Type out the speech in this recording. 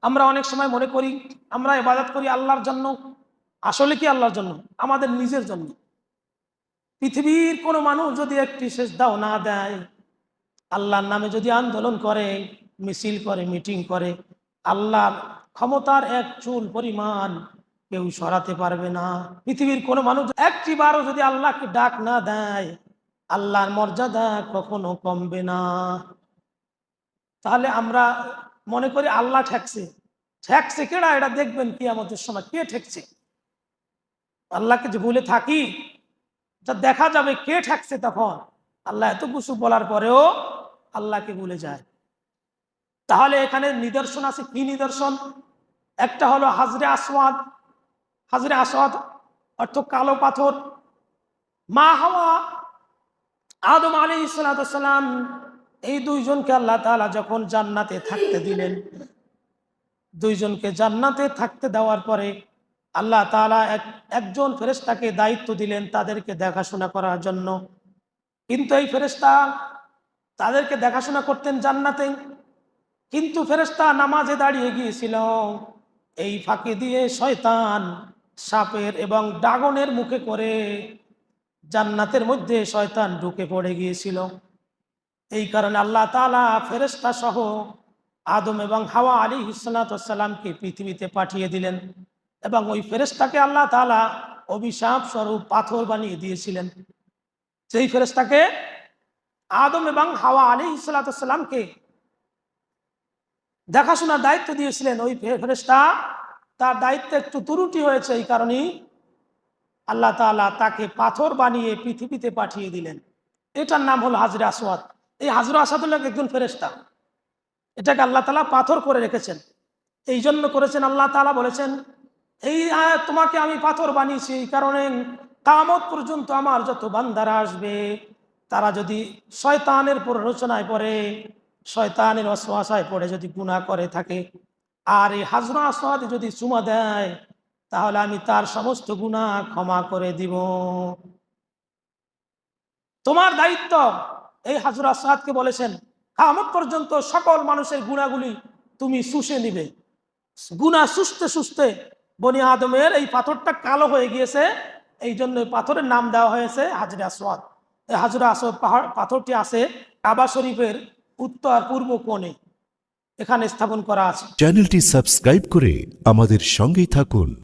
আমরা অনেক সময় মনে করি আমরা ইবাদত করি আল্লাহর জন্য, আসলে কি আল্লাহর জন্য? আমাদের নিজের জন্য। পৃথিবীর কোনো মানুষ যদি একটি সেজদাও না দেয়, আল্লাহর নামে যদি আন্দোলন করে, মিছিল করে, মিটিং করে, আল্লাহর ক্ষমতার এক চুল পরিমাণ কেউ সরাতে পারবে না। পৃথিবীর কোনো মানুষ একটিবারও যদি আল্লাহকে ডাক না দেয়, আল্লাহর মর্যাদা কখনো কমবে না। তাহলে আমরা মনে করি আল্লাহ ঠেকছে। ঠেকছে কেডা? এটা দেখবেন কিয়ামতের সময় কে ঠেকছে। আল্লাহকে যে ভুলে থাকি, তা দেখা যাবে কে ঠেকছে তখন। আল্লাহ এত কিছু বলার পরেও আল্লাহকে ভুলে যায়। তাহলে এখানে নিদর্শন আছে, কি নিদর্শন? একটা হলো হাজরে আসওয়াদ। হাজরে আসওয়াদ অর্থ কালো পাথর। মা হাওয়া, আদম আলাইহিস সালাম, এই দুইজনকে আল্লাহ তাআলা যখন জান্নাতে থাকতে দিলেন, দুইজনকে জান্নাতে থাকতে দেওয়ার পরে আল্লাহ তাআলা একজন ফেরেশতাকে দায়িত্ব দিলেন তাদেরকে দেখাশোনা করার জন্য। কিন্তু এই ফেরেশতা তাদেরকে দেখাশোনা করতেন জান্নাতে, কিন্তু ফেরেশতা নামাজে দাঁড়িয়ে গিয়েছিল। এই ফাঁকে দিয়ে শয়তান সাপের এবং ড্রাগনের মুখে করে জান্নাতের মধ্যে শয়তান ঢুকে পড়ে গিয়েছিল। এই কারণে আল্লাহ তাআলা ফেরেশতা সহ আদম এবং হাওয়া আলাইহিস সালামকে পৃথিবীতে পাঠিয়ে দিলেন এবং ওই ফেরেশতাকে আল্লাহ তাআলা অভিশাপ স্বরূপ পাথর বানিয়ে দিয়েছিলেন। সেই ফেরেশতাকে আদম এবং হাওয়া আলাইহিস সালামকে দেখাশোনার দায়িত্ব দিয়েছিলেন। ওই ফেরেশতা তার দায়িত্বে একটু ত্রুটি হয়েছে, এই কারণেই আল্লাহ তাআলা তাকে পাথর বানিয়ে পৃথিবীতে পাঠিয়ে দিলেন। এটার নাম হলো হাজরে আসওয়াদ। এই হাজরে আসওয়াদ হলো একজন ফেরেশতা, এটাকে আল্লাহ তাআলা পাথর করে রেখেছেন। এই জন্য করেছেন, আল্লাহ তাআলা বলেছেন এই তোমাকে আমি পাথর বানিয়েছি এই কারণে কিয়ামত পর্যন্ত আমার যত বান্দারা আসবে তারা যদি শয়তানের প্ররোচনায় পড়ে, শয়তানের ওয়াসওয়াসায় পড়ে যদি গুনাহ করে থাকে, আর এই হাজরে আসওয়াদ যদি চুমা দেয়, তাহলে আমি তার সমস্ত গুনাহ ক্ষমা করে দিব। তোমার দায়িত্ব। এই হাজরে আসওয়াদকে বলেছেন কিয়ামত পর্যন্ত সকল মানুষের গুনাহগুলি তুমি শুষে নিবে। গুনাহ সুস্থে সুস্থে বনি আদমের এই পাথরটা কালো হয়ে গিয়েছে, এই জন্য এই পাথরের নাম দেওয়া হয়েছে হাজরে আসওয়াদ। এই হাজরে আসওয়াদ পাথরটি আছে কাবা শরীফের উত্তর পূর্ব কোণে, এখানে স্থাপন করা আছে। চ্যানেলটি সাবস্ক্রাইব করে আমাদের সঙ্গেই থাকুন।